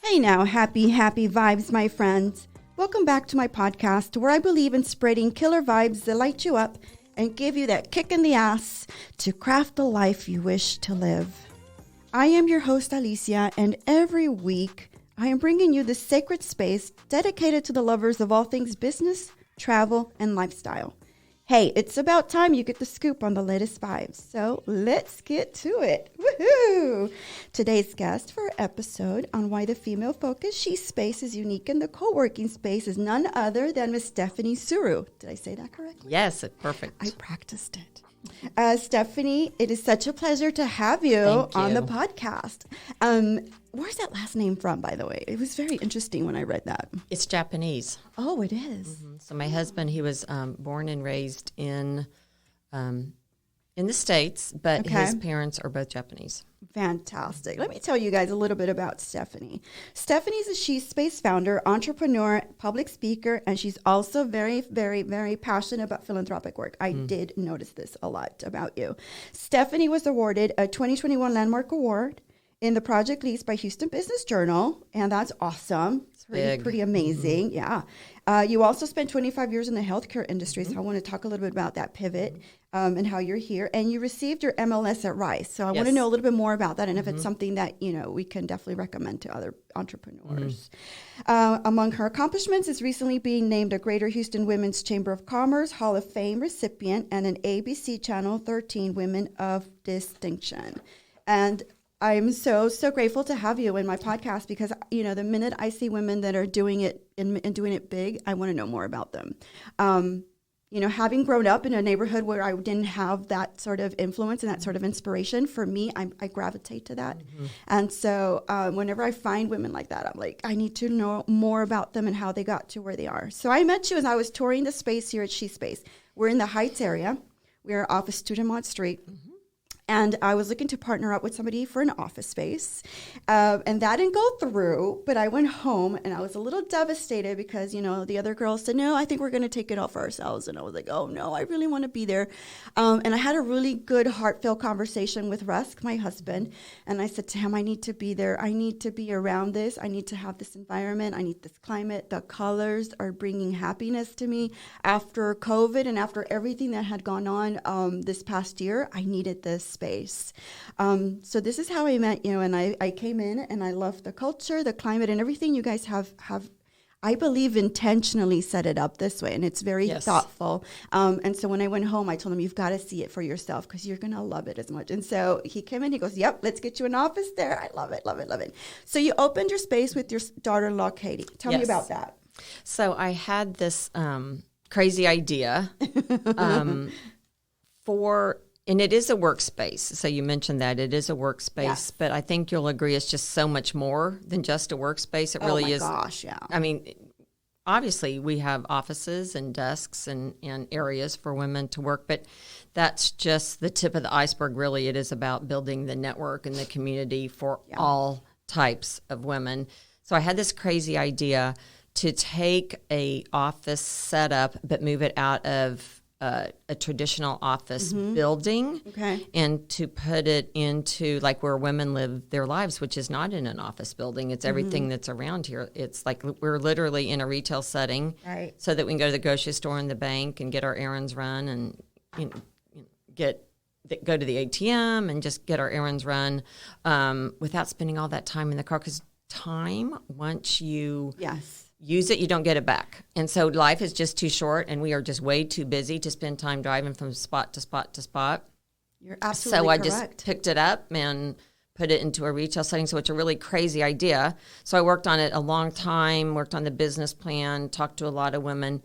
Hey now, happy vibes, my friends. Welcome back to my podcast where I believe in spreading killer vibes that light you up and give you that kick in the ass to craft the life you wish to live. I am your host, Alicia, and every week I am bringing you this sacred space dedicated to the lovers of all things business, travel, and lifestyle. Hey, it's about time you get the scoop on the latest vibes, so let's get to it. Woohoo! Today's guest for our episode on why the female-focused SheSpace is unique in the co-working space is none other than Miss Stephanie Tsuru. Did I say that correctly? Yes, perfect. I practiced it. Stephanie, it is such a pleasure to have you on the podcast. Where's that last name from, by the way? It was very interesting when I read that. It's Japanese. Oh, it is. Mm-hmm. So my husband, he was born and raised in the States, but his parents are both Japanese. Fantastic. Let me tell you guys a little bit about Stephanie. Stephanie is a SheSpace founder, entrepreneur, public speaker, and she's also very, very, very passionate about philanthropic work. I did notice this a lot about you. Stephanie was awarded a 2021 Landmark Award in the project leased by Houston Business Journal, and that's awesome. It's pretty amazing. Mm-hmm. Yeah. You also spent 25 years in the healthcare industry, so I want to talk a little bit about that pivot and how you're here. And you received your MLS at Rice, so I want to know a little bit more about that and if it's something that, we can definitely recommend to other entrepreneurs. Among her accomplishments is recently being named a Greater Houston Women's Chamber of Commerce Hall of Fame recipient and an ABC Channel 13 Women of Distinction. And I'm so grateful to have you in my podcast because, the minute I see women that are doing it and doing it big, I want to know more about them. Having grown up in a neighborhood where I didn't have that sort of influence and that sort of inspiration, for me, I gravitate to that. Mm-hmm. And so whenever I find women like that, I'm like, I need to know more about them and how they got to where they are. So I met you as I was touring the space here at SheSpace. We're in the Heights area. We're off of Studemont Street. Mm-hmm. And I was looking to partner up with somebody for an office space. And that didn't go through, but I went home and I was a little devastated because, the other girls said, no, I think we're going to take it all for ourselves. And I was like, oh, no, I really want to be there. And I had a really good, heartfelt conversation with Rusk, my husband. And I said to him, I need to be there. I need to be around this. I need to have this environment. I need this climate. The colors are bringing happiness to me. After COVID and after everything that had gone on this past year, I needed this space. So this is how I met you, and I came in and I loved the culture, the climate, and everything you guys have I believe intentionally set it up this way, and it's very thoughtful. And so when I went home, I told him, you've got to see it for yourself because you're going to love it as much. And so he came in, he goes, yep, let's get you an office there. I love it, love it, love it. So you opened your space with your daughter-in-law, Katie. Tell me about that. So I had this crazy idea and it is a workspace. So you mentioned that it is a workspace, but I think you'll agree it's just so much more than just a workspace. It really is. Oh my gosh, yeah. I mean, obviously we have offices and desks and areas for women to work, but that's just the tip of the iceberg, really. It is about building the network and the community for all types of women. So I had this crazy idea to take a office setup, but move it out of a traditional office building and to put it into like where women live their lives, which is not in an office building. It's everything that's around here. It's like we're literally in a retail setting so that we can go to the grocery store and the bank and get our errands run and go to the ATM and just get our errands run without spending all that time in the car, because time, once you use it, you don't get it back. And so life is just too short, and we are just way too busy to spend time driving from spot to spot to spot. You're absolutely correct. So I just picked it up and put it into a retail setting. So it's a really crazy idea. So I worked on it a long time, worked on the business plan, talked to a lot of women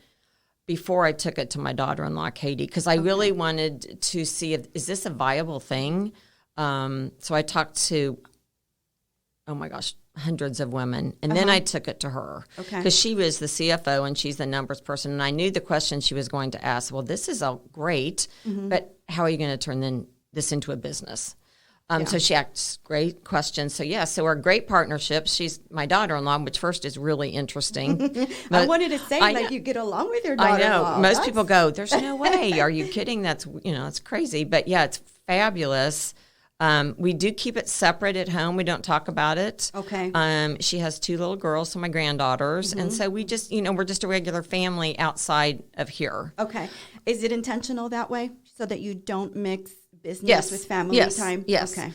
before I took it to my daughter-in-law, Katie, because I really wanted to see is this a viable thing? So I talked to, hundreds of women. And then I took it to her because she was the CFO and she's the numbers person. And I knew the question she was going to ask, well, this is all great, but how are you going to turn this into a business? So she asked great questions. So we're a great partnership. She's my daughter-in-law, which first is really interesting. I wanted to say, you get along with your daughter-in-law. I know. Most people go, there's no way. Are you kidding? That's, it's crazy. But yeah, it's fabulous. We do keep it separate at home. We don't talk about it. Okay. She has 2 little girls, so my granddaughters. And so we just, we're just a regular family outside of here. Okay. Is it intentional that way so that you don't mix business with family time? Yes. Okay.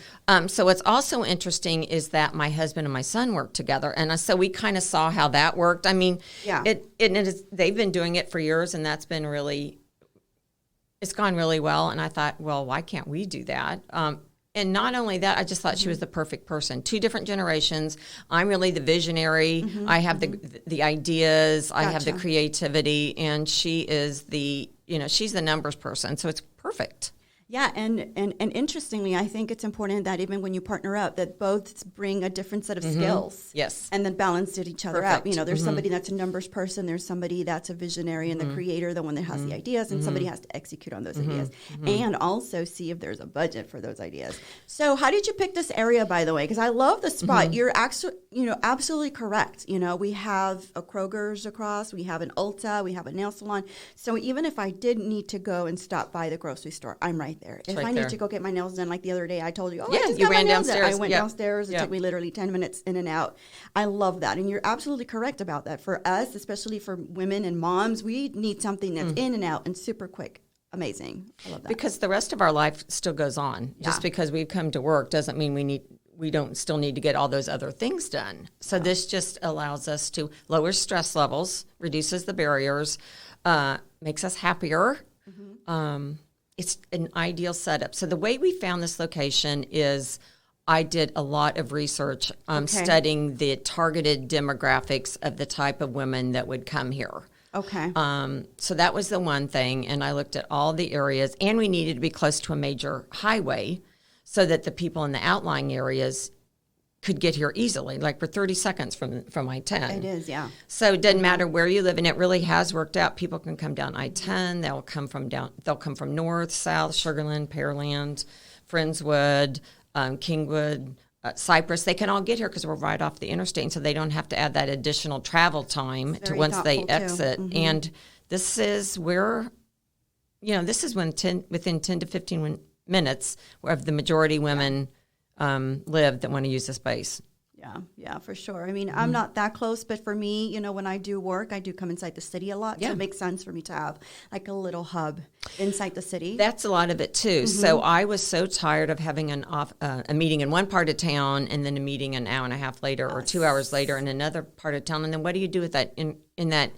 So what's also interesting is that my husband and my son work together. And so we kind of saw how that worked. I mean, they've been doing it for years, and that's been it's gone really well. And I thought, well, why can't we do that? And not only that, I just thought she was the perfect person. 2 different generations. I'm really the visionary. I have the ideas. I have the creativity. And she is she's the numbers person. So it's perfect. Yeah, and interestingly, I think it's important that even when you partner up, that both bring a different set of skills. Yes. And then balance each other out. There's somebody that's a numbers person, there's somebody that's a visionary and the creator, the one that has the ideas, and somebody has to execute on those ideas. And also see if there's a budget for those ideas. So how did you pick this area, by the way? Because I love the spot. You're actually, absolutely correct. We have a Kroger's across, we have an Ulta, we have a nail salon. So even if I didn't need to go and stop by the grocery store, I'm right there. If I need to go get my nails done, like the other day, I told you, I just got my nails done. I went downstairs. It took me literally 10 minutes in and out. I love that. And you're absolutely correct about that. For us, especially for women and moms, we need something that's in and out and super quick. Amazing. I love that. Because the rest of our life still goes on. Just because we've come to work doesn't mean we don't still need to get all those other things done. So this just allows us to lower stress levels, reduces the barriers, makes us happier. It's an ideal setup. So the way we found this location is I did a lot of research studying the targeted demographics of the type of women that would come here. Okay. So that was the one thing. And I looked at all the areas, and we needed to be close to a major highway so that the people in the outlying areas could get here easily, like for 30 seconds from I-10. It is, yeah. So it doesn't matter where you live, and it really has worked out. People can come down I-10. They'll come from north, south, Sugarland, Pearland, Friendswood, Kingwood, Cypress. They can all get here because we're right off the interstate, so they don't have to add that additional travel time to once they exit. And this is where, this is within 10 to 15 minutes of the majority women live that want to use the space. Yeah, for sure. I mean, I'm not that close, but for me, when I do work, I do come inside the city a lot. So it makes sense for me to have like a little hub inside the city. That's a lot of it too. So I was so tired of having a meeting in one part of town and then a meeting an hour and a half later or 2 hours later in another part of town. And then what do you do with that in that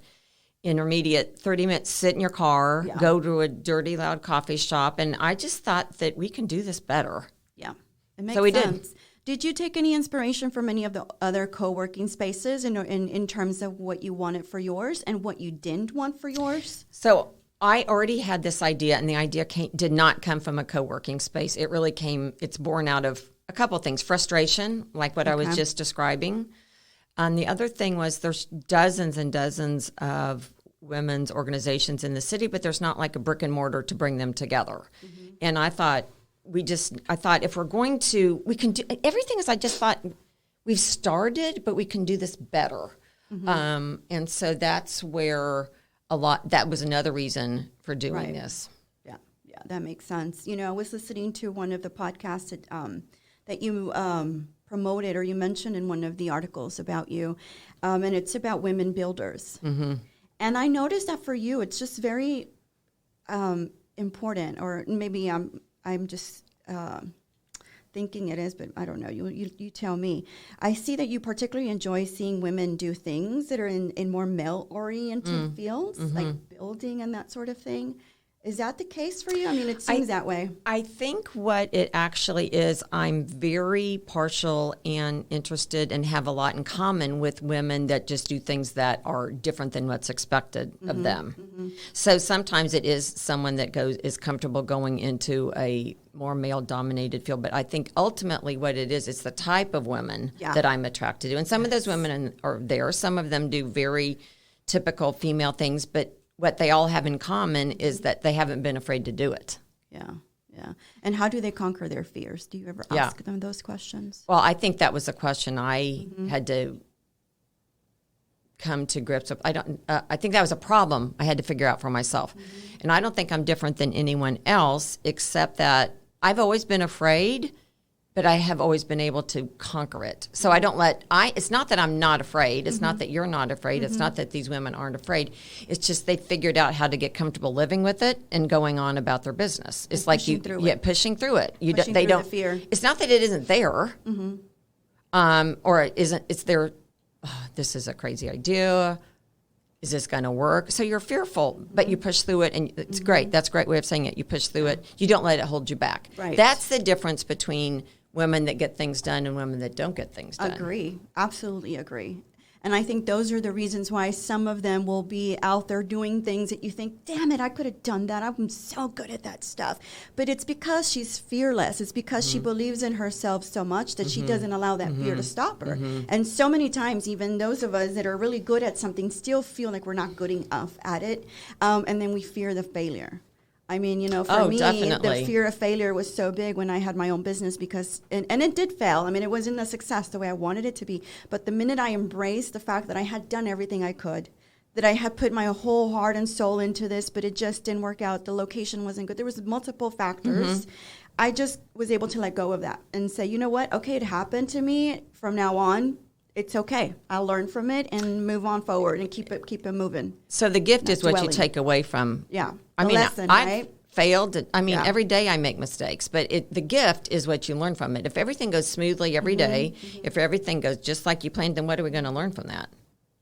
intermediate 30 minutes? Sit in your car, go to a dirty, loud coffee shop. And I just thought that we can do this better. Yeah, it makes sense. Did you take any inspiration from any of the other co-working spaces in terms of what you wanted for yours and what you didn't want for yours? So I already had this idea, and the idea did not come from a co-working space. It really it's born out of a couple things. Frustration, like what I was just describing. And the other thing was there's dozens and dozens of women's organizations in the city, but there's not like a brick and mortar to bring them together. And I thought, if we're going to, we can do everything. I just thought we've started, but we can do this better. And so that's where that was another reason for doing this. Yeah, that makes sense. I was listening to one of the podcasts that you promoted or you mentioned in one of the articles about you, and it's about women builders. And I noticed that for you, it's just very important, or maybe I'm just thinking it is, but I don't know. You tell me. I see that you particularly enjoy seeing women do things that are in more male-oriented fields, like building and that sort of thing. Is that the case for you? I mean, it seems that way. I think what it actually is, I'm very partial and interested and have a lot in common with women that just do things that are different than what's expected of them. So sometimes it is someone that is comfortable going into a more male-dominated field. But I think ultimately what it is, it's the type of women that I'm attracted to. And some of those women are there. Some of them do very typical female things, but what they all have in common is that they haven't been afraid to do it. Yeah. And how do they conquer their fears? Do you ever ask them those questions? Well, I think that was a question I had to come to grips with. I think that was a problem I had to figure out for myself. And I don't think I'm different than anyone else, except that I've always been afraid but I have always been able to conquer it. So I don't it's not that I'm not afraid. It's not that you're not afraid. It's not that these women aren't afraid. It's just they figured out how to get comfortable living with it and going on about their business. It's like pushing through it. They don't. The fear. It's not that it isn't there, or it isn't. It's there. Oh, this is a crazy idea. Is this going to work? So you're fearful, but you push through it, and it's great. That's a great way of saying it. You push through it. You don't let it hold you back. Right. That's the difference between women that get things done and women that don't get things done. Agree. Absolutely agree. And I think those are the reasons why some of them will be out there doing things that you think, damn it, I could have done that. I'm so good at that stuff. But it's because she's fearless. It's because she believes in herself so much that she doesn't allow that fear to stop her. And so many times, even those of us that are really good at something still feel like we're not good enough at it. And then we fear the failure. I mean, for me, definitely. The fear of failure was so big when I had my own business because, and it did fail. I mean, it wasn't a success the way I wanted it to be. But the minute I embraced the fact that I had done everything I could, that I had put my whole heart and soul into this, but it just didn't work out. The location wasn't good. There was multiple factors. I just was able to let go of that and say, you know what? Okay, it happened to me. From now on, it's okay. I'll learn from it and move on forward and keep it moving. So the gift is what you take away from. Yeah. I mean, lesson, I've failed. Every day I make mistakes, but the gift is what you learn from it. If everything goes smoothly every day, if everything goes just like you planned, then what are we going to learn from that?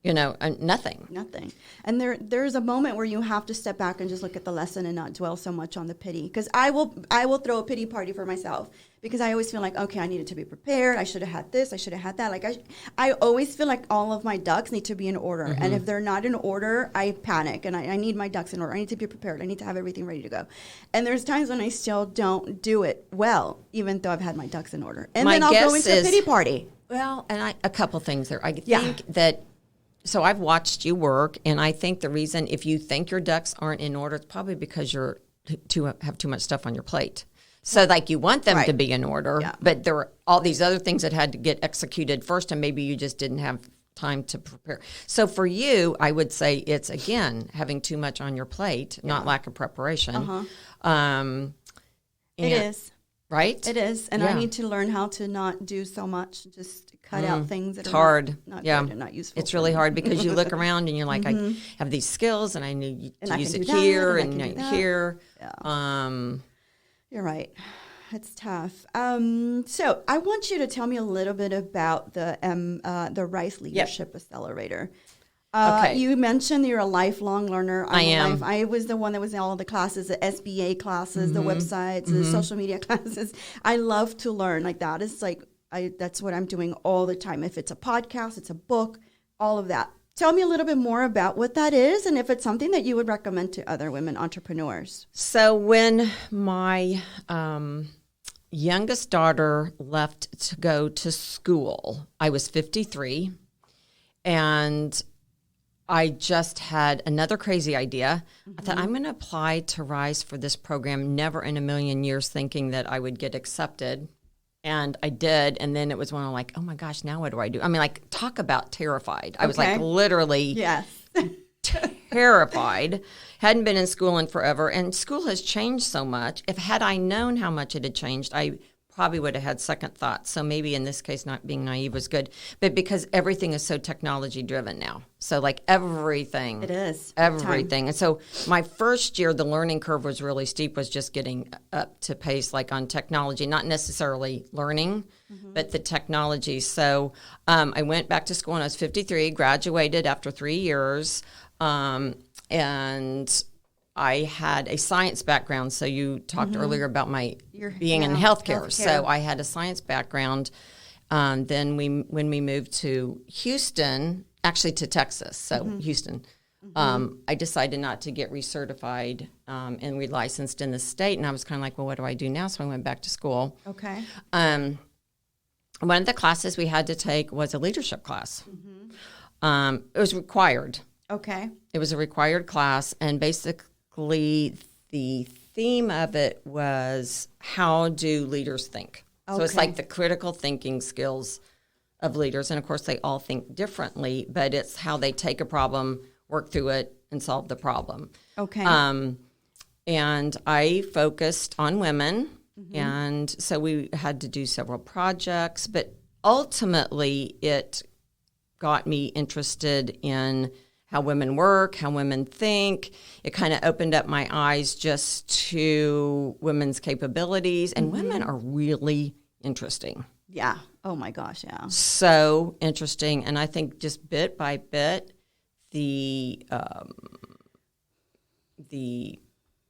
Nothing. Nothing. And there's a moment where you have to step back and just look at the lesson and not dwell so much on the pity. Because I will throw a pity party for myself because I always feel like, okay, I needed to be prepared. I should have had this. I should have had that. Like I always feel like all of my ducks need to be in order. And if they're not in order, I panic and I need my ducks in order. I need to be prepared. I need to have everything ready to go. And there's times when I still don't do it well, even though I've had my ducks in order. And then I'll go into a pity party. Well, and a couple things there. I think that. So I've watched you work, and I think the reason if you think your ducks aren't in order, it's probably because you're have too much stuff on your plate. So like you want them to be in order, but there are all these other things that had to get executed first, and maybe you just didn't have time to prepare. So for you, I would say it's, again, having too much on your plate, not lack of preparation. It is. Right? It is. And I need to learn how to not do so much, just cut out things that are hard. Not good and not useful. It's really hard because you look around and you're like, I have these skills and I need to use it here and here. Yeah. You're right. It's tough. So I want you to tell me a little bit about the Rice Leadership Accelerator. Okay. You mentioned you're a lifelong learner. I am. I was the one that was in all of the classes, the SBA classes, the websites, the social media classes. I love to learn. Like that is that's what I'm doing all the time. If it's a podcast, it's a book, all of that. Tell me a little bit more about what that is and if it's something that you would recommend to other women entrepreneurs. So when my youngest daughter left to go to school, I was 53, and I just had another crazy idea. I thought, I'm going to apply to Rise for this program, never in a million years thinking that I would get accepted. And I did. And then it was when I'm like, oh my gosh, now what do I do? I mean, like, talk about terrified. I was like literally terrified. Hadn't been in school in forever. And school has changed so much. Had I known how much it had changed, I probably would have had second thoughts. So maybe in this case, not being naive was good. But because everything is so technology driven now. So like everything. It is. Everything. And so my first year, the learning curve was really steep, was just getting up to pace like on technology, not necessarily learning, but the technology. So I went back to school when I was 53, graduated after 3 years, and I had a science background. So you talked earlier about my being in healthcare. So I had a science background. Then when we moved to Houston, actually to Texas, so Houston, I decided not to get recertified and relicensed in the state. And I was kind of like, well, what do I do now? So I went back to school. Okay. One of the classes we had to take was a leadership class. It was required. Okay. It was a required class, and basically the theme of it was, how do leaders think? So it's like the critical thinking skills of leaders. And of course, they all think differently, but it's how they take a problem, work through it, and solve the problem. Okay. And I focused on women. And so we had to do several projects, but ultimately it got me interested in how women work, how women think. It kind of opened up my eyes just to women's capabilities, and women are really interesting. Yeah. Oh my gosh, yeah. So interesting. And I think just bit by bit, the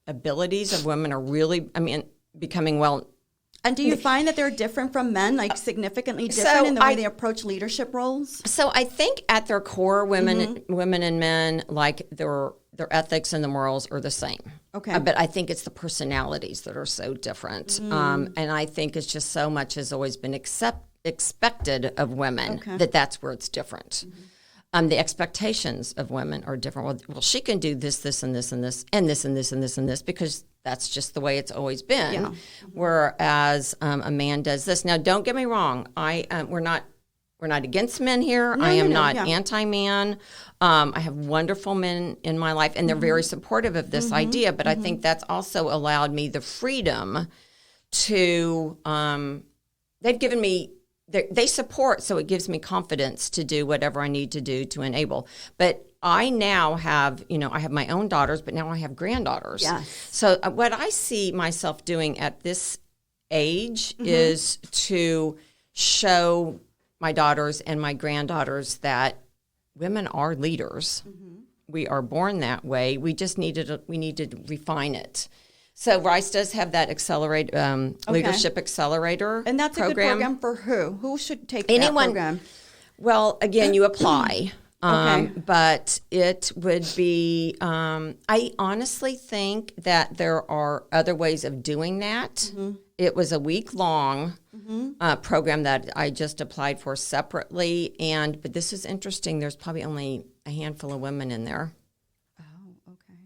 abilities of women are really, becoming well. And do you find that they're different from men, like significantly different in the way they approach leadership roles? So I think at their core, women and men, like their ethics and the morals are the same. Okay. But I think it's the personalities that are so different. And I think it's just so much has always been expected of women that's where it's different. The expectations of women are different. Well, she can do this, this, and this, and this, and this, and this, and this, and this, because that's just the way it's always been. Yeah. Whereas a man does this. Now, don't get me wrong. We're not against men here. I am not anti-man. I have wonderful men in my life, and they're very supportive of this idea. But I think that's also allowed me the freedom to. They've given me. They support, so it gives me confidence to do whatever I need to do to enable. But I now have, I have my own daughters, but now I have granddaughters. Yes. So what I see myself doing at this age is to show my daughters and my granddaughters that women are leaders. We are born that way. We just need to refine it. So Rice does have that leadership accelerator, and that's program. A good program for who? Who should take that program? Well, again, you apply, but it would be. I honestly think that there are other ways of doing that. It was a week-long program that I just applied for separately, but this is interesting. There's probably only a handful of women in there.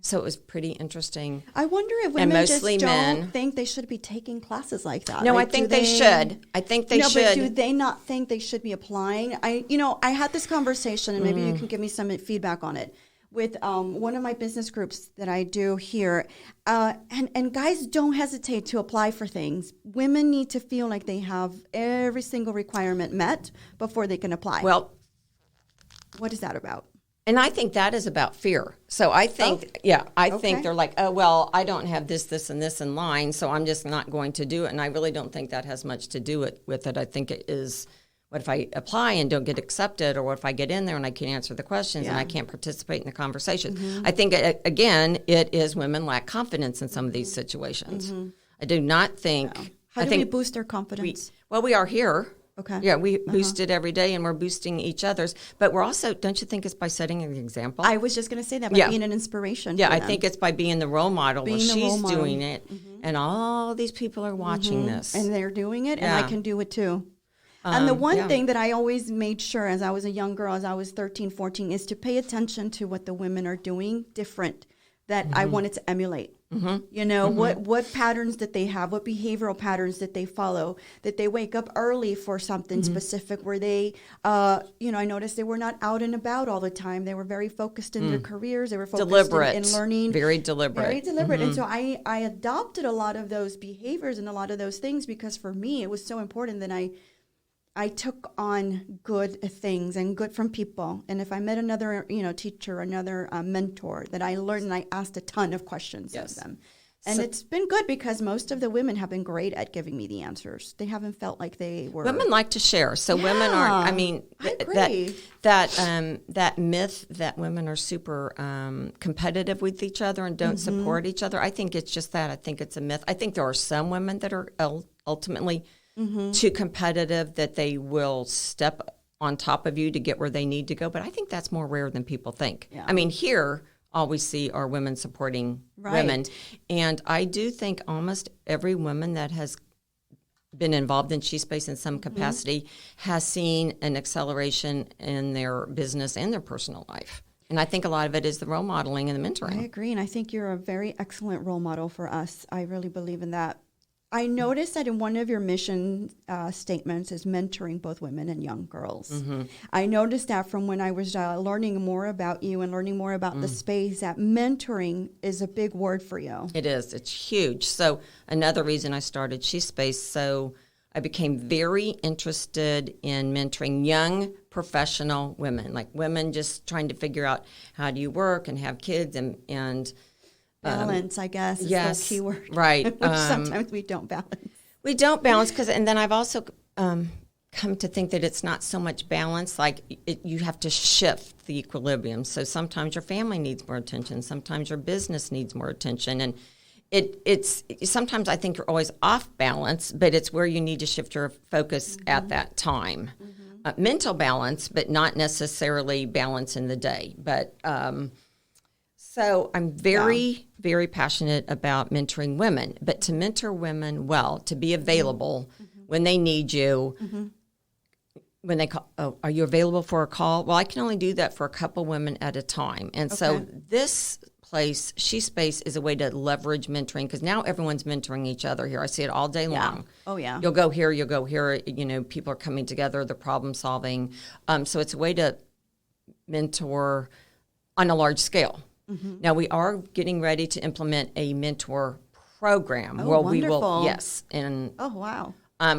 So it was pretty interesting. I wonder if women just don't think they should be taking classes like that. No, I think they should. I think they should. But do they not think they should be applying? I had this conversation, and maybe you can give me some feedback on it, with one of my business groups that I do here. And guys don't hesitate to apply for things. Women need to feel like they have every single requirement met before they can apply. Well, what is that about? And I think that is about fear. So I think, think they're like, oh, well, I don't have this, this, and this in line, so I'm just not going to do it. And I really don't think that has much to do with it. I think it is, what if I apply and don't get accepted, or what if I get in there and I can't answer the questions and I can't participate in the conversation? I think, again, it is women lack confidence in some of these situations. I do not think... No. How do we boost their confidence? We are here. Okay. Yeah, we boost it every day, and we're boosting each other's. But we're also, don't you think it's by setting an example? I was just going to say that, by being an inspiration. Yeah, I think it's by being the role model. She's doing it, and all these people are watching this. And they're doing it, and I can do it too. And the one thing that I always made sure, as I was a young girl, as I was 13, 14, is to pay attention to what the women are doing different that I wanted to emulate. What patterns that they have, what behavioral patterns that they follow, that they wake up early for something specific, where they, I noticed they were not out and about all the time. They were very focused in their careers. They were focused in learning. Very deliberate. Very deliberate. And so I adopted a lot of those behaviors and a lot of those things, because for me, it was so important that I took on good things and good from people. And if I met another, teacher, another mentor, that I learned, and I asked a ton of questions of them. And it's been good, because most of the women have been great at giving me the answers. They haven't felt like they were. Women like to share. So women are, I agree. that myth that women are super competitive with each other and don't support each other, I think it's just that. I think it's a myth. I think there are some women that are ultimately too competitive, that they will step on top of you to get where they need to go. But I think that's more rare than people think. Yeah. I mean, here, all we see are women supporting women. And I do think almost every woman that has been involved in SheSpace in some capacity has seen an acceleration in their business and their personal life. And I think a lot of it is the role modeling and the mentoring. I agree. And I think you're a very excellent role model for us. I really believe in that. I noticed that in one of your mission statements is mentoring both women and young girls. Mm-hmm. I noticed that from when I was learning more about you and learning more about the space, that mentoring is a big word for you. It is. It's huge. So another reason I started SheSpace, so I became very interested in mentoring young professional women, like women just trying to figure out how do you work and have kids and balance, I guess, is yes, the key word. Right. Which sometimes we don't balance. We don't balance and then I've also come to think that it's not so much balance, like you have to shift the equilibrium. So sometimes your family needs more attention, sometimes your business needs more attention, and it's sometimes I think you're always off balance, but it's where you need to shift your focus at that time. Mental balance, but not necessarily balance in the day. But so I'm very, very passionate about mentoring women, but to mentor women well, to be available when they need you, when they call, are you available for a call? Well, I can only do that for a couple women at a time. And so this place, SheSpace, is a way to leverage mentoring because now everyone's mentoring each other here. I see it all day long. Oh, yeah. You'll go here, you know, people are coming together, they're problem solving. So it's a way to mentor on a large scale. Now, we are getting ready to implement a mentor program. Oh, wonderful. We will, yes. And oh, wow.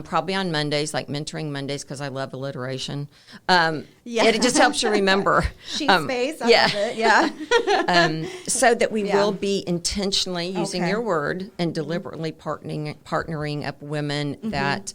Probably on Mondays, like mentoring Mondays, because I love alliteration. It just helps you remember. SheSpace, I love it, yeah. So that we will be intentionally using your word and deliberately partnering up women that,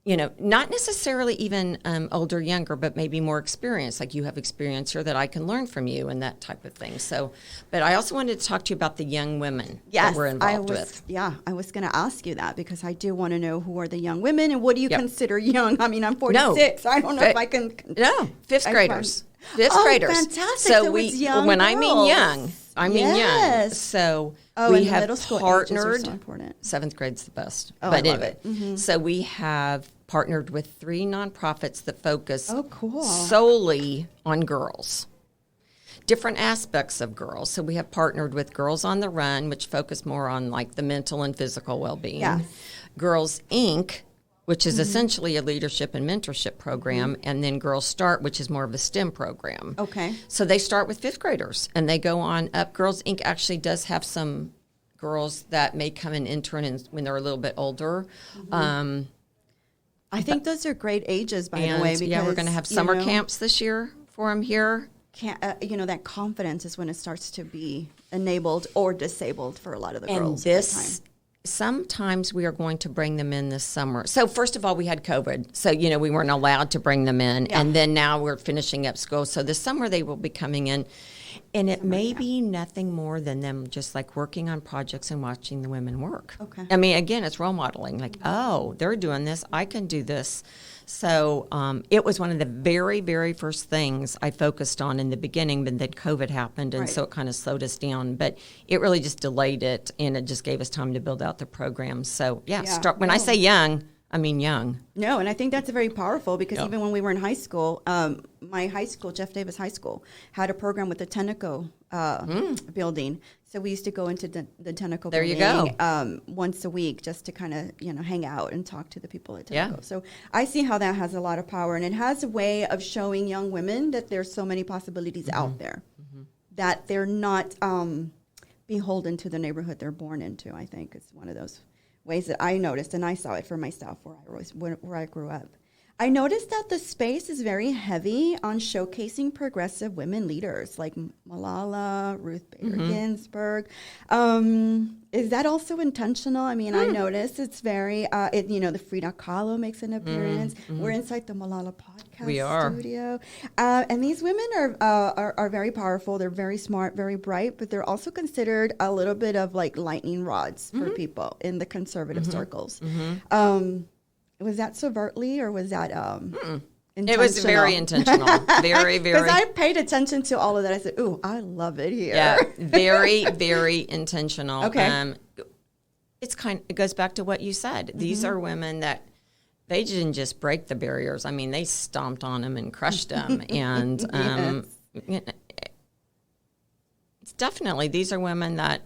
you know, not necessarily even older, younger, but maybe more experienced, like you have experience here that I can learn from you and that type of thing. So, but I also wanted to talk to you about the young women that we're involved with. Yeah, I was going to ask you that because I do want to know who are the young women and what do you consider young? I mean, I'm 46. No, I don't know if I can. No, fifth graders. Fifth graders. Fantastic. So we, it's young when girls. I mean young, I mean young. So we have middle school partnered. So important. Seventh grade's the best. Oh, but I love anyway, so we have partnered with 3 nonprofits that focus cool. solely on girls. Different aspects of girls. So we have partnered with Girls on the Run, which focus more on like the mental and physical well-being. Yeah. Girls Inc., which is essentially a leadership and mentorship program, and then Girls Start, which is more of a STEM program. Okay. So they start with 5th graders, and they go on up. Girls Inc. actually does have some girls that may come and intern when they're a little bit older. I think those are great ages, by the way. Because, we're going to have summer camps this year for them here. You know, that confidence is when it starts to be enabled or disabled for a lot of the girls And at that time. Sometimes we are going to bring them in this summer. So first of all, we had COVID. So, you know, we weren't allowed to bring them in. Yeah. And then now we're finishing up school. So this summer they will be coming in. And it may be nothing more than them just like working on projects and watching the women work. Okay. I mean, again, it's role modeling. Like, oh, they're doing this. I can do this. So it was one of the very, very first things I focused on in the beginning, but then COVID happened, and so it kind of slowed us down. But it really just delayed it, and it just gave us time to build out the program. So, when I say young, I mean young. No, and I think that's very powerful because even when we were in high school, my high school, Jeff Davis High School, had a program with the Tenneco building. So we used to go into the Tenneco building once a week just to kind of, you know, hang out and talk to the people at Tenneco. Yeah. So I see how that has a lot of power, and it has a way of showing young women that there's so many possibilities out there, that they're not beholden to the neighborhood they're born into. I think it's one of those ways that I noticed, and I saw it for myself where I grew up. I noticed that the space is very heavy on showcasing progressive women leaders like Malala, Ruth Bader Ginsburg. Is that also intentional? I mean, I noticed it's very, the Frida Kahlo makes an appearance. We're inside the Malala podcast studio. And these women are very powerful. They're very smart, very bright, but they're also considered a little bit of like lightning rods for people in the conservative circles. Was that overtly, or was that intentional? It was very intentional. Very, very. Because I paid attention to all of that. I said, ooh, I love it here. Yeah, very, very intentional. Okay. It goes back to what you said. These are women that they didn't just break the barriers. I mean, they stomped on them and crushed them. And it's definitely, these are women that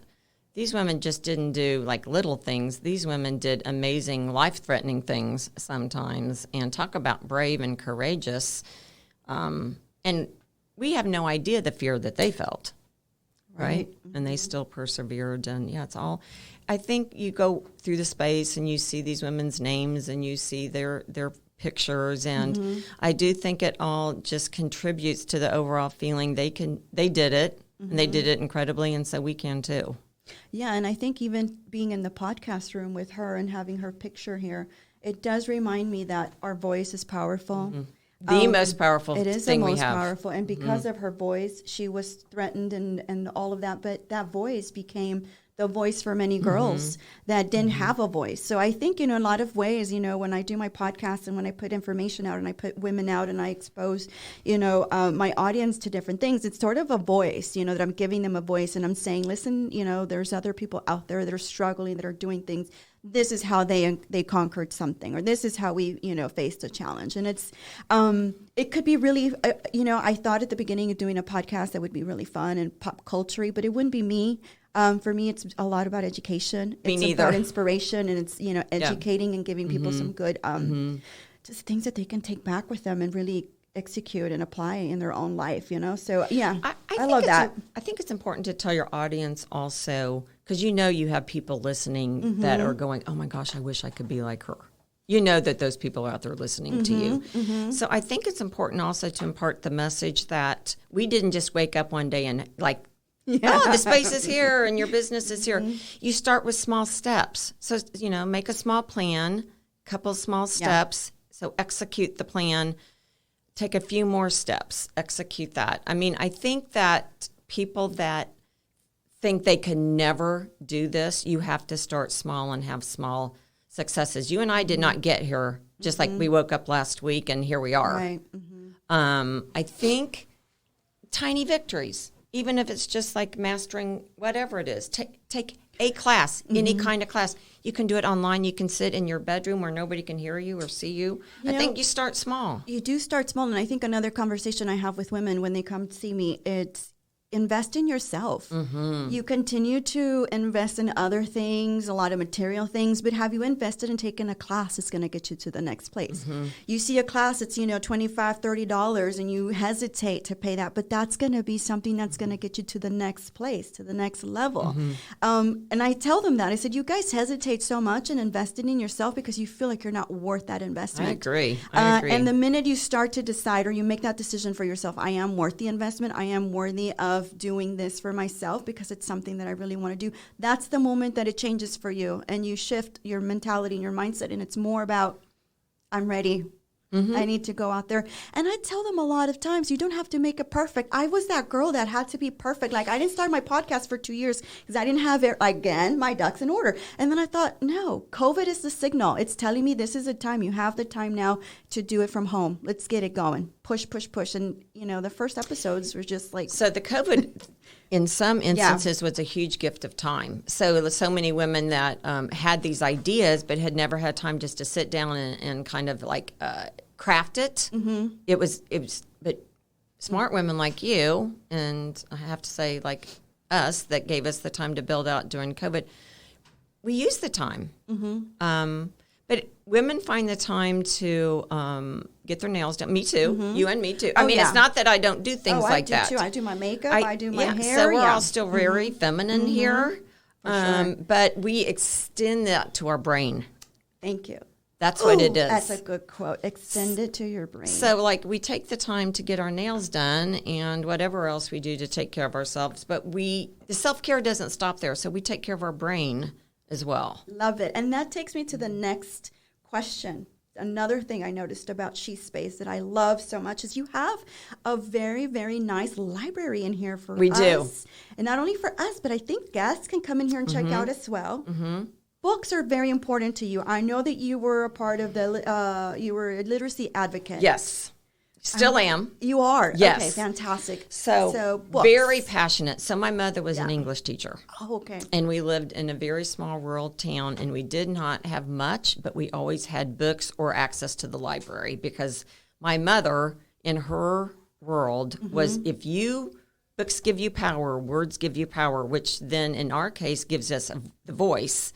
these women just didn't do like little things. These women did amazing, life-threatening things sometimes, and talk about brave and courageous. And we have no idea the fear that they felt, right? Mm-hmm. And they still persevered. And yeah, it's all. I think you go through the space and you see these women's names and you see their pictures, and I do think it all just contributes to the overall feeling they did it, and they did it incredibly, and so we can too. Yeah, and I think even being in the podcast room with her and having her picture here, it does remind me that our voice is powerful. The most powerful thing we have. It is the most powerful, and because of her voice, she was threatened and all of that, but that voice became the voice for many girls that didn't have a voice. So I think, in a lot of ways, when I do my podcast and when I put information out and I put women out and I expose, my audience to different things, it's sort of a voice, that I'm giving them a voice, and I'm saying, listen, there's other people out there that are struggling, that are doing things. This is how they conquered something, or this is how we, faced a challenge. And it's, it could be really, I thought at the beginning of doing a podcast that would be really fun and pop culture-y, but it wouldn't be me. For me, it's a lot about education. It's about inspiration, and it's, educating and giving people some good, just things that they can take back with them and really execute and apply in their own life, So, yeah, I love that. I think it's important to tell your audience also, because you have people listening that are going, oh my gosh, I wish I could be like her. That those people are out there listening to you. So I think it's important also to impart the message that we didn't just wake up one day and the space is here and your business is here. You start with small steps. So, make a small plan, couple small steps. So execute the plan, take a few more steps, execute that. I mean, I think that people that think they can never do this, you have to start small and have small successes. You and I did not get here just like we woke up last week and here we are. Right. I think tiny victories. Even if it's just like mastering whatever it is, take a class, any kind of class. You can do it online. You can sit in your bedroom where nobody can hear you or see you. I think you start small. You do start small. And I think another conversation I have with women when they come to see me, it's invest in yourself. You continue to invest in other things, a lot of material things, but have you invested in taking a class that's going to get you to the next place? You see a class that's, $25, $30, and you hesitate to pay that, but that's going to be something that's going to get you to the next place, to the next level. And I tell them that. I said, you guys hesitate so much in investing in yourself because you feel like you're not worth that investment. I agree. And the minute you start to decide, or you make that decision for yourself, I am worth the investment, I am worthy of doing this for myself because it's something that I really want to do, that's the moment that it changes for you and you shift your mentality and your mindset, and it's more about, I'm ready. I need to go out there. And I tell them a lot of times, you don't have to make it perfect. I was that girl that had to be perfect. Like, I didn't start my podcast for 2 years because I didn't have it, again, my ducks in order. And then I thought, no, COVID is the signal. It's telling me this is the time. You have the time now to do it from home. Let's get it going. Push, push, push. And, the first episodes were just like... So the COVID, in some instances, was a huge gift of time. So many women that had these ideas but had never had time just to sit down and kind of like... craft it. It was, but smart women like you, and I have to say like us, that gave us the time to build out during COVID. We use the time. But women find the time to get their nails done. Me too. You and me too. I mean, it's not that I don't do things like that. I do too. I do my makeup. I do my hair. So we're all still very feminine here. Sure. But we extend that to our brain. Thank you. That's what it is. That's a good quote. Extend it to your brain. So, we take the time to get our nails done and whatever else we do to take care of ourselves. But the self-care doesn't stop there. So we take care of our brain as well. Love it. And that takes me to the next question. Another thing I noticed about SheSpace that I love so much is you have a very, very nice library in here for us. We do. And not only for us, but I think guests can come in here and check out as well. Books are very important to you. I know that you were a part of you were a literacy advocate. Yes. Still am. You are? Yes. Okay, fantastic. So books. Very passionate. So my mother was an English teacher. Oh, okay. And we lived in a very small rural town, and we did not have much, but we always had books or access to the library because my mother, in her world, was if you books give you power, words give you power, which then in our case gives us the voice.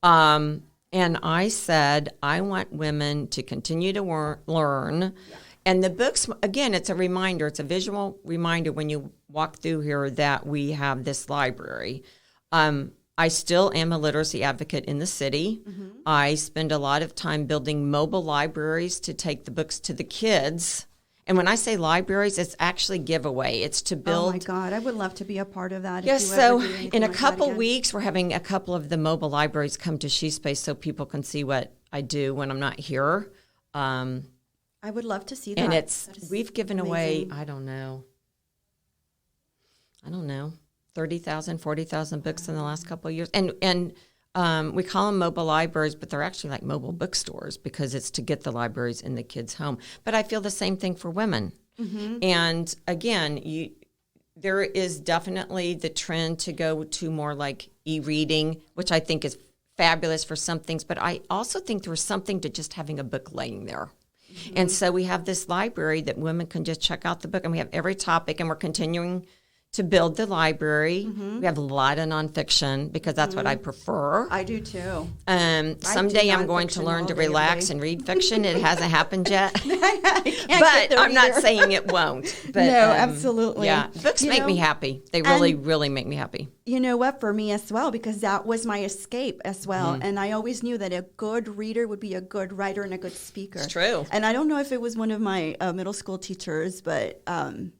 And I said, I want women to continue to learn. Yeah. And the books, again, it's a reminder. It's a visual reminder when you walk through here that we have this library. I still am a literacy advocate in the city. Mm-hmm. I spend a lot of time building mobile libraries to take the books to the kids. And when I say libraries, it's actually giveaway. It's to build. Oh my God, I would love to be a part of that. Yes, so in a couple weeks, we're having a couple of the mobile libraries come to SheSpace so people can see what I do when I'm not here. I would love to see that. And we've given away, I don't know, 30,000, 40,000 books in the last couple of years. And we call them mobile libraries, but they're actually like mobile bookstores because it's to get the libraries in the kids' home. But I feel the same thing for women. Mm-hmm. And again, there is definitely the trend to go to more like e-reading, which I think is fabulous for some things. But I also think there's something to just having a book laying there. Mm-hmm. And so we have this library that women can just check out the book, and we have every topic, and we're continuing to build the library. Mm-hmm. We have a lot of nonfiction because that's what I prefer. I do too. Someday I'm going to learn to relax and read fiction. It hasn't happened yet. But I'm not saying it won't. But, no, absolutely. Yeah, books make me happy. They really, really make me happy. You know what? For me as well, because that was my escape as well. Mm-hmm. And I always knew that a good reader would be a good writer and a good speaker. It's true. And I don't know if it was one of my middle school teachers, but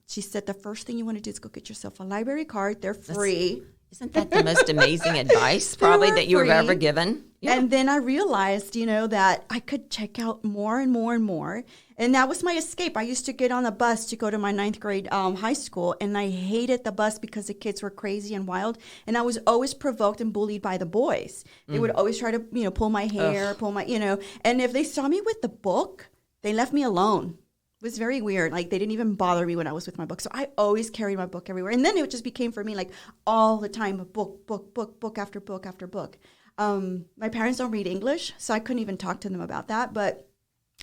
she said the first thing you want to do is go get yourself a library card. They're free. Isn't that the most amazing advice probably that you have ever given? Yeah. And then I realized, that I could check out more and more and more. And that was my escape. I used to get on a bus to go to my 9th grade high school, and I hated the bus because the kids were crazy and wild. And I was always provoked and bullied by the boys. They would always try to, pull my hair, and if they saw me with the book, they left me alone. It was very weird. Like, they didn't even bother me when I was with my book. So I always carried my book everywhere. And then it just became for me like all the time a book after book after book. My parents don't read English, so I couldn't even talk to them about that. But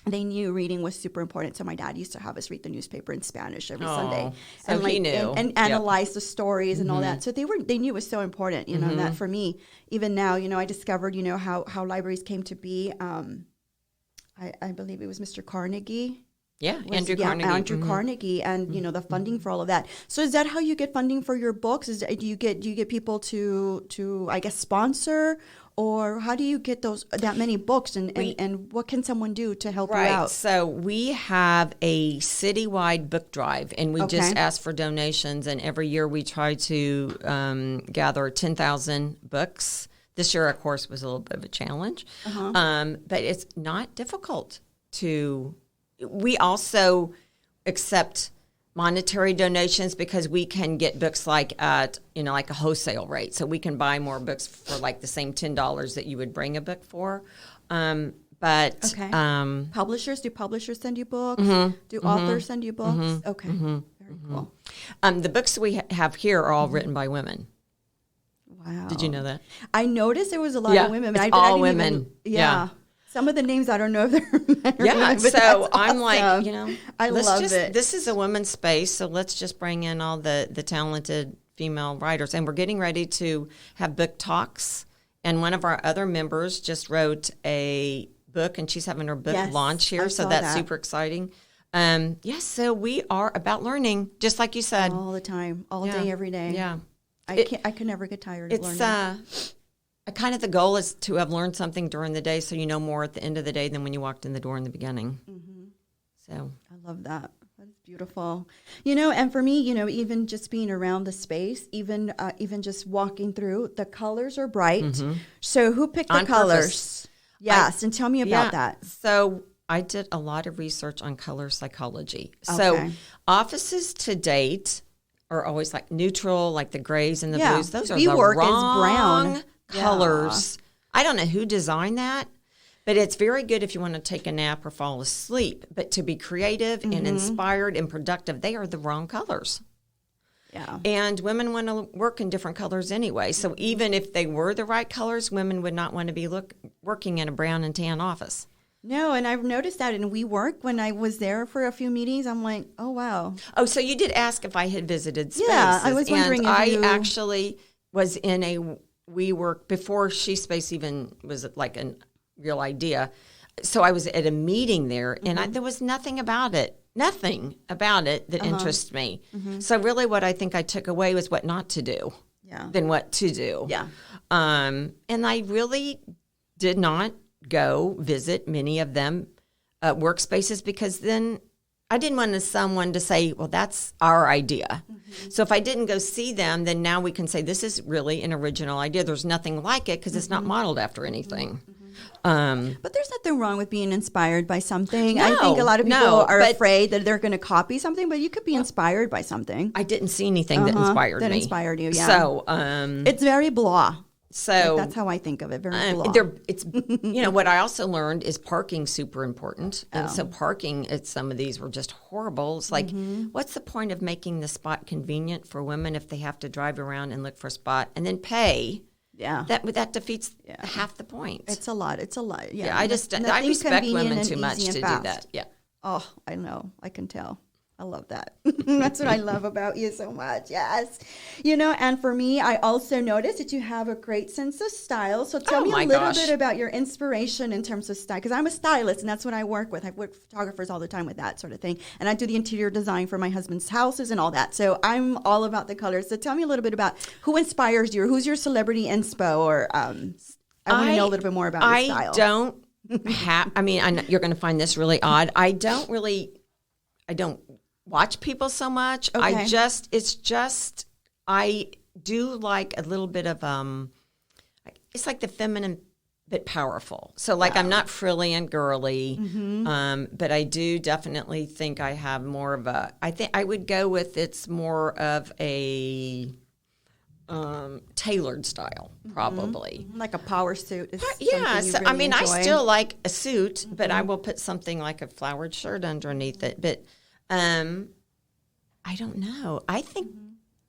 they knew reading was super important. So my dad used to have us read the newspaper in Spanish every Sunday. So and he knew. And analyze the stories and all that. So they knew it was so important, and that for me, even now, I discovered, how libraries came to be. I believe it was Mr. Carnegie. Yeah, Andrew Carnegie. Andrew Carnegie, and the funding for all of that. So is that how you get funding for your books? Do you get people to I guess sponsor, or how do you get that many books, and what can someone do to help you out? So we have a citywide book drive, and we just ask for donations, and every year we try to gather 10,000 books. This year, of course, was a little bit of a challenge, but it's not difficult to. We also accept monetary donations because we can get books like at like a wholesale rate, so we can buy more books for like the same $10 that you would bring a book for. But publishers, do publishers send you books? Do authors send you books? Okay, very cool. The books we have here are all written by women. Wow, did you know that? I noticed there was a lot of women. It's all women. Yeah. Some of the names I don't know if they're men or women, but so I'm awesome. like, I love it. This is a women's space, so let's just bring in all the talented female writers. And we're getting ready to have book talks. And one of our other members just wrote a book, and she's having her book launch here, so that's super exciting. So we are about learning, just like you said. All the time, all day, every day. Yeah. I can never get tired of learning. Kind of the goal is to have learned something during the day so you know more at the end of the day than when you walked in the door in the beginning. Mm-hmm. So I love that. That's beautiful. And for me, even just being around the space, even just walking through, the colors are bright. Mm-hmm. So who picked the colors? Yes, and tell me about that. So I did a lot of research on color psychology. Okay. So offices to date are always like neutral, like the grays and the blues. Those are the wrong colors. I don't know who designed that, but it's very good if you want to take a nap or fall asleep. But to be creative and inspired and productive, they are the wrong colors. Yeah. And women want to work in different colors anyway. So even if they were the right colors, women would not want to be working in a brown and tan office. No, and I've noticed that in WeWork when I was there for a few meetings. I'm like, oh, wow. Oh, so you did ask if I had visited spaces. Yeah, I was wondering and if you... I actually was in a WeWork before SheSpace even was like a real idea. So I was at a meeting there, and there was nothing about it that interests me. So really what I think I took away was what not to do than what to do. Yeah. And I really did not go visit many of them workspaces because then I didn't want someone to say, well, that's our idea. So if I didn't go see them, then now we can say this is really an original idea. There's nothing like it because it's not modeled after anything. But there's nothing wrong with being inspired by something. I think a lot of people are afraid that they're going to copy something, but you could be inspired by something. I didn't see anything that inspired me. That inspired you, yeah. So it's very blah. So that's how I think of it. Very blah. It's what I also learned is parking super important, and so parking at some of these were just horrible. It's like, what's the point of making the spot convenient for women if they have to drive around and look for a spot and then pay? Yeah, that defeats half the point. It's a lot. Yeah, I respect women too much to do that. Yeah. Oh, I know. I can tell. I love that. That's what I love about you so much. Yes. And for me, I also noticed that you have a great sense of style. So tell me a little bit about your inspiration in terms of style. Because I'm a stylist, and that's what I work with. I work with photographers all the time with that sort of thing. And I do the interior design for my husband's houses and all that. So I'm all about the colors. So tell me a little bit about who inspires you, or who's your celebrity inspo, or I want to know a little bit more about your style. I don't have, I know you're going to find this really odd. I don't watch people so much. Okay. I do like a little bit of it's like the feminine but powerful. So like I'm not frilly and girly, but I do definitely think I have more of I think I would go with it's more of a tailored style, probably. Like a power suit. Really I still like a suit, but I will put something like a flowered shirt underneath it. But I don't know. I think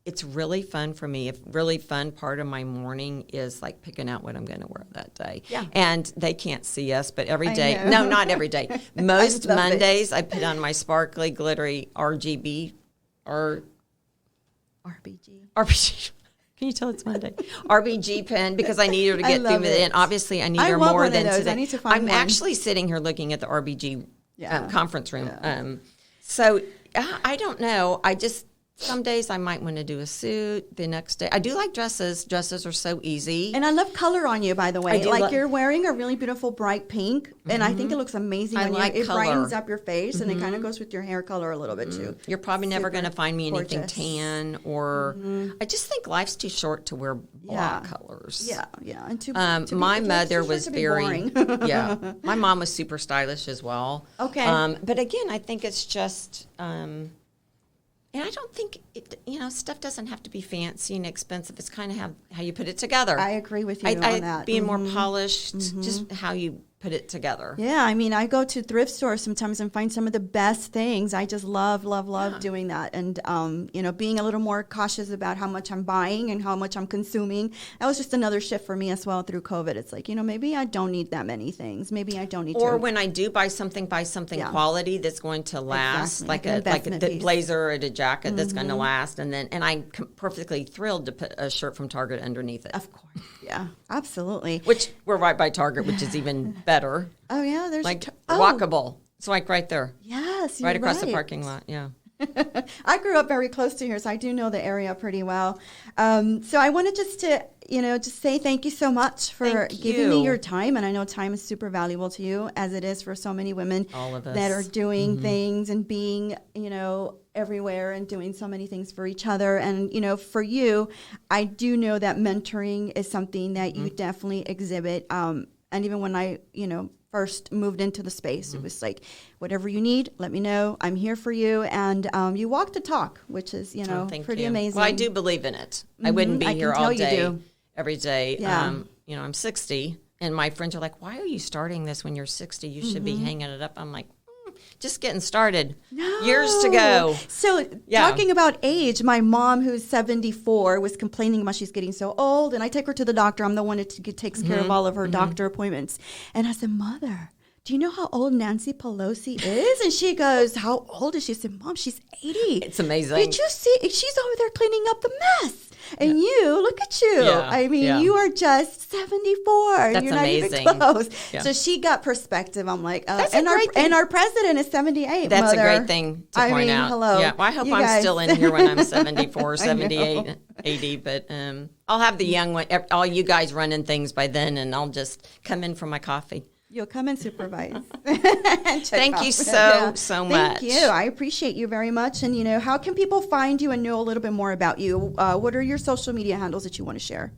it's really fun for me. A really fun part of my morning is like picking out what I'm going to wear that day. Yeah. And they can't see us, but every day. No, not every day. Most Mondays, I put on my sparkly, glittery RGB or RBG. Can you tell it's Monday? RBG pen because I need her to get through it. And obviously, I need her more than today. I need to find one. Actually sitting here looking at the RBG conference room. Yeah. So I don't know. Some days I might want to do a suit. The next day, I do like dresses. Dresses are so easy. And I love color on you, by the way. You're wearing a really beautiful bright pink, and I think it looks amazing on you. It brightens up your face, and it kind of goes with your hair color a little bit, too. You're probably never going to find me anything tan, or I just think life's too short to wear blah colors. Yeah. And my mother was very, my mom was super stylish as well. Okay. But again, I think it's just... and I don't think, stuff doesn't have to be fancy and expensive. It's kind of how you put it together. I agree with you on that. Being more polished, just how you put it together. Yeah, I go to thrift stores sometimes and find some of the best things. I just love doing that. And, being a little more cautious about how much I'm buying and how much I'm consuming. That was just another shift for me as well through COVID. It's like, maybe I don't need that many things. Maybe I don't need Or when I do buy something quality that's going to last, like a blazer or a jacket that's going to last. And I'm perfectly thrilled to put a shirt from Target underneath it. Of course. Yeah, absolutely. Which we're right by Target, which is even better. Oh, yeah. There's walkable. It's like right there. Yes, right across the parking lot. Yeah. I grew up very close to here, so I do know the area pretty well. So I wanted just to, just say thank you so much for giving me your time. And I know time is super valuable to you, as it is for so many women that are doing things and being, everywhere and doing so many things for each other. And, for you, I do know that mentoring is something that you definitely exhibit. And even when I, first moved into the space, it was like, whatever you need, let me know. I'm here for you. And you walk the talk, which is, pretty amazing. Well, I do believe in it. I wouldn't be here all day, every day. Yeah. I'm 60, and my friends are like, why are you starting this when you're 60? You should be hanging it up. I'm like, just getting started. No. Years to go. So talking about age, my mom, who's 74, was complaining about she's getting so old. And I take her to the doctor. I'm the one that takes care of all of her doctor appointments. And I said, Mother, do you know how old Nancy Pelosi is? And she goes, how old is she? I said, Mom, she's 80. It's amazing. Did you see? She's over there cleaning up the mess. And you, look at you. Yeah, I mean, you are just 74. That's You're amazing. not even close. Yeah. So she got perspective. I'm like, and our president is 78. That's Mother. a great thing to point out. Hello. Yeah, well, I hope I'm still in here when I'm 74, 78, 80. But I'll have the young one, all you guys running things by then, and I'll just come in for my coffee. You'll come and supervise. Thank you so much. Thank you. I appreciate you very much. And, how can people find you and know a little bit more about you? What are your social media handles that you want to share?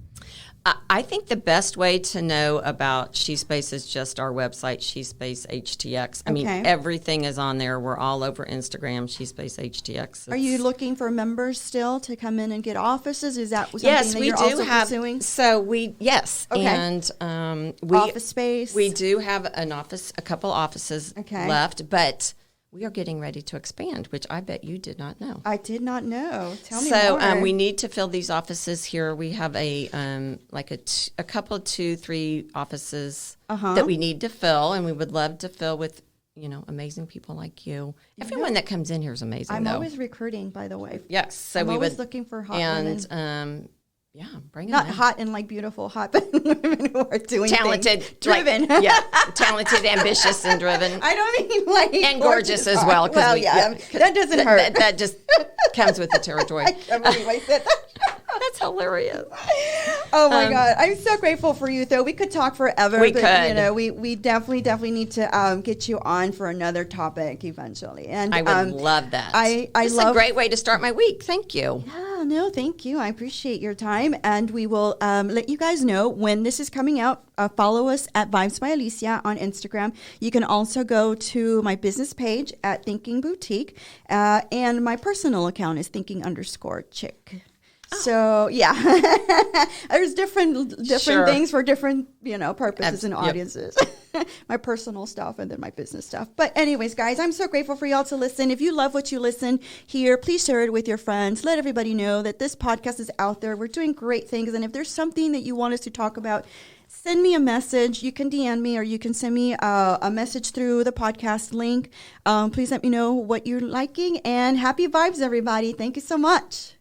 I think the best way to know about SheSpace is just our website, SheSpace HTX. I mean, everything is on there. We're all over Instagram, SheSpace HTX. Are you looking for members still to come in and get offices? Is that something that you're also pursuing? Yes. Okay. And office space. We do have a couple offices left, but we are getting ready to expand, which I bet you did not know. I did not know. Tell me more. So we need to fill these offices here. We have a couple, 2-3 offices that we need to fill, and we would love to fill with amazing people like you. Everyone that comes in here is amazing. I'm always recruiting, by the way. Yes, so I'm always looking for hot women. Yeah, bring them Not in. hot and like beautiful, hot, but women who are doing talented, things. Driven. Talented, ambitious, and driven. I don't mean like and gorgeous as well. Well, that doesn't hurt. That just comes with the territory. I can't believe I said that. That's hilarious. Oh my God, I'm so grateful for you. Though we could talk forever. We could. We definitely need to get you on for another topic eventually. And I would love that. It's a great way to start my week. Thank you. Yeah, no, thank you. I appreciate your time, and we will let you guys know when this is coming out. Follow us at Vibes by Alicia on Instagram. You can also go to my business page at Thinking Boutique, and my personal account is Thinking_Chick. So there's different things for different purposes and audiences. My personal stuff and then my business stuff. But anyways, guys, I'm so grateful for y'all to listen. If you love what you listen here, please share it with your friends. Let everybody know that this podcast is out there. We're doing great things, and if there's something that you want us to talk about, send me a message. You can DM me, or you can send me a message through the podcast link. Please let me know what you're liking, and happy vibes, everybody. Thank you so much.